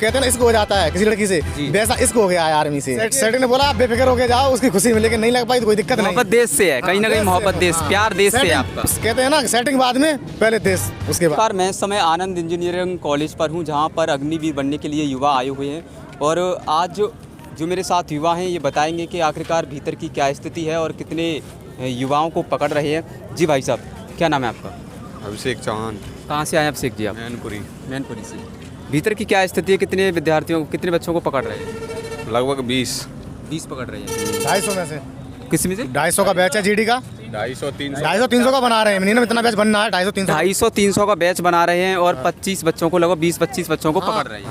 कहते हैं ना इसको हो जाता है किसी लड़की से, वैसा इसको हो गया है आर्मी से। सेटिंग ने बोला आप बेफिक्र होके जाओ उसकी खुशी में, लेकिन नहीं लग पाई तो कोई दिक्कत नहीं। मोहब्बत देश से है, कहीं ना कहीं मोहब्बत देश, प्यार देश से है आपका। कहते हैं ना सेटिंग बाद में पहले देश उसके बाद। नमस्कार, मैं इस समय आनंद इंजीनियरिंग कॉलेज पर हूँ, जहाँ पर अग्निवीर बनने के लिए युवा आए हुए हैं। और आज जो मेरे साथ युवा हैं ये बताएंगे कि आखिरकार भीतर की क्या स्थिति है और कितने युवाओं को पकड़ रहे हैं। जी भाई साहब, क्या नाम है आपका? अभिषेक चौहान। कहाँ से आए अभिषेक जी आप? मैनपुरी से। भीतर की क्या स्थिति है, कितने विद्यार्थियों कितने बच्चों को पकड़ रहे हैं? लगभग 20 पकड़ रहे हैं। 250 में से किस में से? 250 का बैच है जीडी का, 250-300 का बना रहे हैं। मिनिमम इतना बैच बनना है, 250-300 का बैच बना रहे हैं और 25 बच्चों को, लगभग 20-25 बच्चों को पकड़ रहे हैं।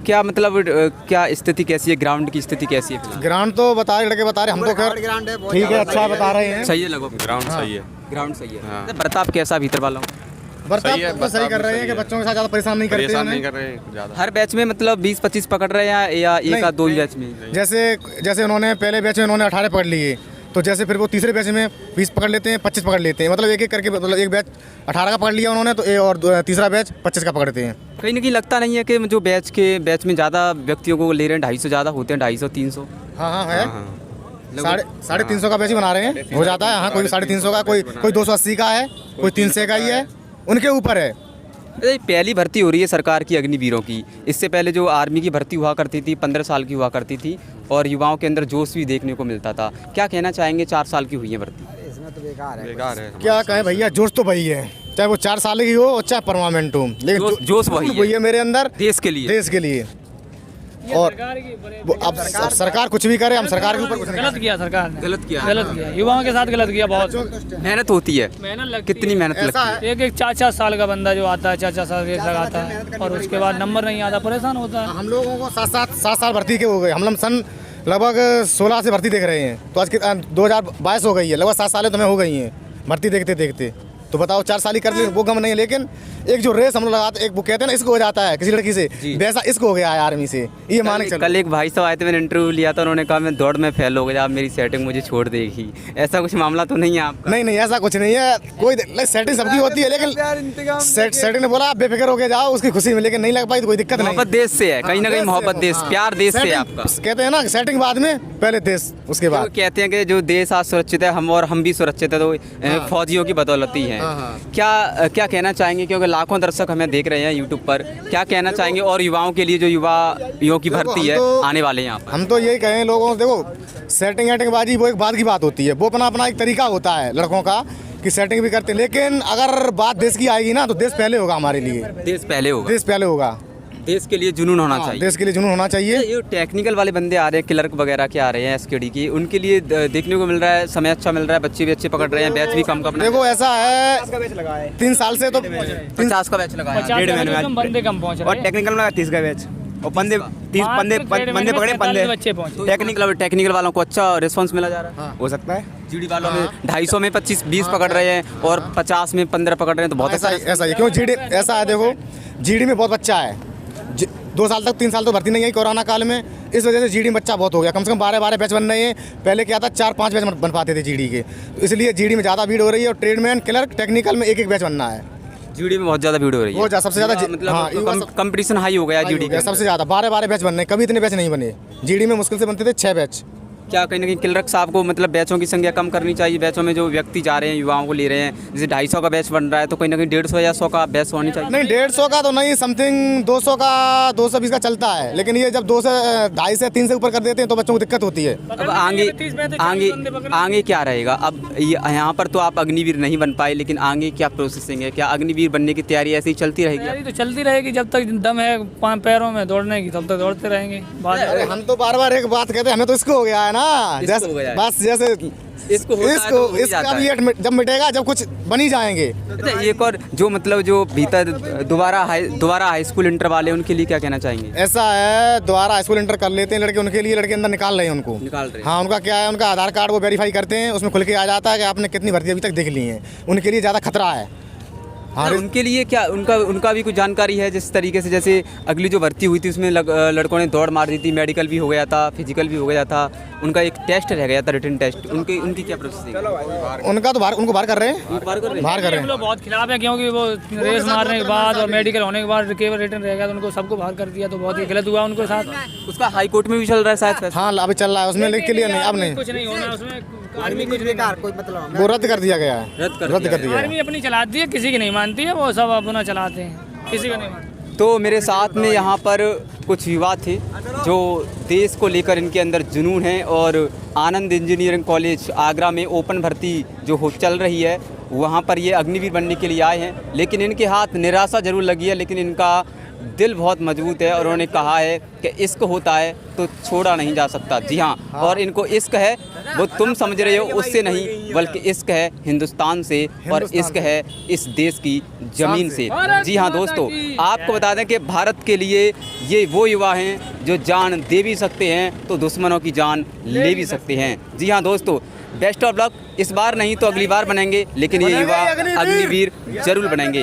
क्या मतलब क्या स्थिति कैसी है, ग्राउंड की स्थिति कैसी है? ग्राउंड तो बता रहे, लड़के बता रहे, हम तो खैर ठीक है, अच्छा बता रहे हैं। सही है, लगभग ग्राउंड सही है। ग्राउंड सही है। बर्ताव कैसा भीतर वालों? बर्ताव सही कर रहे हैं कि बच्चों के साथ ज़्यादा परेशान नहीं करते हैं। हर बैच में मतलब 20-25 पकड़ रहे हैं या एक या दो बैच में? जैसे उन्होंने पहले बैच में उन्होंने 18 पकड़ लिए, तो जैसे फिर वो तीसरे बैच में 20 पकड़ लेते हैं, 25 पकड़ लेते हैं, मतलब एक एक करके, मतलब एक बैच 18 का पकड़ लिया उन्होंने तो और तीसरा बैच 25 का पकड़ते हैं। कहीं ना कहीं लगता नहीं है कि जो बैच में ज़्यादा व्यक्तियों को ले रहे हैं, 250 ज़्यादा होते हैं, 250-300? हाँ है, 350 का बैच ही बना रहे हैं, हो जाता है। हाँ, कोई 350 का, कोई 280 का है, कोई 300 का ही है, उनके ऊपर है। पहली भर्ती हो रही है सरकार की अग्निवीरों की। इससे पहले जो आर्मी की भर्ती हुआ करती थी 15 साल की हुआ करती थी और युवाओं के अंदर जोश भी देखने को मिलता था। क्या कहना चाहेंगे, 4 साल की हुई है भर्ती? इसमें तो बेकार है। क्या कहें भैया, जोश तो वही है, चाहे वो 4 साल की हो और चाहे परमानेंट हो, लेकिन जोश वही है मेरे अंदर, देश के लिए। और अब सरकार कुछ भी करे, हम सरकार के ऊपर कुछ नहीं। गलत किया युवाओं के साथ गलत किया। बहुत मेहनत होती है, कितनी मेहनत लगती है? एक 4-4 साल का बंदा जो आता है, 4-4 साल के लगाता है और उसके बाद नंबर नहीं आता, परेशान होता है। हम लोगों को 7 साल भर्ती के हो गए, हम लोग सन लगभग 16 से भर्ती देख रहे हैं, तो आज के 2022 हो गई है, लगभग 7 सालें तुम्हें हो गई हैं भर्ती देखते देखते। तो बताओ 4 साल ही कर ले, वो गम नहीं है। लेकिन एक जो रेस हम लोग लगाते, एक वो कहते हैं ना इसको हो जाता है किसी लड़की से, वैसा इसको हो गया है आर्मी से, ये मान के चलो। कल एक भाई साहब आए थे, मैंने इंटरव्यू लिया था, उन्होंने कहा मैं दौड़ में फेल हो गया, आप मेरी सेटिंग मुझे छोड़ देगी। ऐसा कुछ मामला तो नहीं है आपका? नहीं, ऐसा कुछ नहीं है। कोई सेटिंग सबकी होती है, लेकिन सेटिंग ने बोला आप बेफिक्र होके जाओ उसकी खुशी में, लेकिन नहीं लग पाई तो कोई दिक्कत नहीं। मोहब्बत देश से है, कहीं ना कहीं मोहब्बत देश, प्यार देश से है आपका। कहते हैं ना सेटिंग बाद में पहले देश उसके बाद। कहते हैं कि जो देश आज सुरक्षित है, हम भी सुरक्षित है, तो फौजियों की बदौलत ही है। क्या कहना चाहेंगे, क्योंकि लाखों दर्शक हमें देख रहे हैं यूट्यूब पर, क्या कहना चाहेंगे और युवाओं के लिए जो युवाओं की भर्ती है आने वाले यहाँ पर? हम तो यही कहें लोगों को, देखो सेटिंग बाजी वो एक बाद की बात होती है, वो अपना एक तरीका होता है लड़कों का कि सेटिंग भी करते हैं, लेकिन अगर बात देश की आएगी ना तो देश पहले होगा हमारे लिए। देश पहले होगा। देश के लिए जुनून होना चाहिए। देश के लिए जुनून होना चाहिए। ये टेक्निकल वाले बंदे आ रहे हैं, क्लर्क वगैरह के आ रहे हैं, एसकेडी की, उनके लिए देखने को मिल रहा है समय अच्छा मिल रहा है, बच्चे भी अच्छे पकड़ रहे हैं, बैच भी कम। देखो ऐसा है, 3 साल से तो 50 का बैच लगा है, 50 बंदे कम पहुँच रहे हैं, और टेक्निकल में 30 का बैच और बंदे पकड़े। टेक्निकल वालों को अच्छा रिस्पांस मिला जा रहा है। हो सकता है जीडी वालों में 250 में 25-20 पकड़ रहे हैं और 50 में 15 पकड़ रहे हैं, तो बहुत ऐसा है। क्यों जीडी ऐसा है, देखो जीडी में बहुत बच्चा है, 2 साल तक 3 साल तो भर्ती नहीं आई कोरोना काल में, इस वजह से जीडी में बच्चा बहुत हो गया। कम से कम 12 बैच बन रहे हैं, पहले क्या था 4-5 बैच बन पाते थे जीडी के, तो इसलिए जीडी में ज़्यादा भीड़ हो रही है। और ट्रेडमैन, क्लर्क, टेक्निकल में एक बैच बनना है। जीडी में बहुत ज़्यादा भीड़ हो रही है, वो सबसे ज़्यादा, मतलब कंपटीशन हाई हो गया जीडी का, सबसे ज़्यादा 12 बैच बनने, कभी इतने बैच नहीं बने। जीडी में मुश्किल से बनते थे 6 बैच। क्या कहीं ना कहीं क्लर्क साहब को मतलब बैचों की संख्या कम करनी चाहिए? बैचों में जो व्यक्ति जा रहे हैं, युवाओं को ले रहे हैं, जैसे 250 का बैच बन रहा है, तो कहीं ना कहीं 150 या 100 का बैच होनी चाहिए। नहीं, 150 का तो नहीं, समथिंग 200 का, 220 का चलता है, लेकिन ये जब 2 से 2.5 से 3 से ऊपर कर देते हैं तो बच्चों को दिक्कत होती है। अब आगे क्या रहेगा? अब यहाँ पर तो आप अग्निवीर नहीं बन पाए, लेकिन आगे क्या प्रोसेसिंग है? क्या अग्निवीर बनने की तैयारी ऐसे ही चलती रहेगी? तैयारी तो चलती रहेगी, जब तक दम है पैरों में दौड़ने की तब तक दौड़ते रहेंगे। हम तो बार एक बात कहते हैं, हमें तो इसको हो गया है ना, बस जैसे इसको जब मिटेगा, जब कुछ बनी जाएंगे। एक और जो मतलब जो भीतर दोबारा हाई स्कूल इंटर वाले, उनके लिए क्या कहना चाहेंगे? ऐसा है, दोबारा हाई स्कूल इंटर कर लेते हैं लड़के, उनके लिए लड़के अंदर निकाल रहे हैं उनको। हाँ, उनका क्या है, उनका आधार कार्ड वो वेरीफाई करते हैं, उसमें खुल के आ जाता है कि आपने कितनी भर्ती अभी तक देख ली है, उनके लिए ज़्यादा खतरा है। हाँ, सर, उनके लिए क्या उनका भी कुछ जानकारी है? जिस तरीके से जैसे अगली जो भर्ती हुई थी उसमें लड़कों ने दौड़ मार दी थी, मेडिकल भी हो गया था, फिजिकल भी हो गया था, उनका एक टेस्ट रह गया था, रिटन टेस्ट, उनकी क्या प्रोसेस है? उनका तो उनको बाहर कर रहे हैं, बाहर कर रहे हैं? बाहर कर रहे हम हैं। लोग बहुत खिलाफ है, क्योंकि वो रेस मारने के बाद और मेडिकल होने के बाद केवल रिटर्न रह गया तो उनको सबको बाहर कर दिया, तो बहुत ही गलत हुआ उनके साथ। उसका हाई कोर्ट में भी चल रहा है शायद फैसला? हाँ अभी चल रहा है उसमें, लेकिन क्लियर नहीं, अब नहीं, कुछ नहीं होना उसमें, आर्मी कुछ नहीं वो रद्द कर दिया गया है, रद्द कर दिया है। आर्मी अपनी चलाती है, किसी की नहीं मानती है, वो सब अपना चलाते हैं, किसी का नहीं मानती। तो मेरे साथ में यहाँ पर कुछ युवा थे जो देश को लेकर इनके अंदर जुनून है, और आनंद इंजीनियरिंग कॉलेज आगरा में ओपन भर्ती जो चल रही है वहाँ पर ये अग्निवीर बनने के लिए आए हैं। लेकिन इनके हाथ निराशा ज़रूर लगी है, लेकिन इनका दिल बहुत मजबूत है और उन्होंने कहा है कि इश्क होता है तो छोड़ा नहीं जा सकता। जी हाँ, और इनको इश्क है, वो तुम समझ रहे हो उससे नहीं, बल्कि इश्क है हिंदुस्तान से और इश्क है इस देश की ज़मीन से। जी हाँ दोस्तों, आपको बता दें कि भारत के लिए ये वो युवा हैं जो जान दे भी सकते हैं तो दुश्मनों की जान ले भी सकते हैं। जी हाँ दोस्तों, बेस्ट ऑफ लक। इस बार नहीं तो अगली बार बनेंगे, लेकिन ये युवा अग्निवीर जरूर बनेंगे।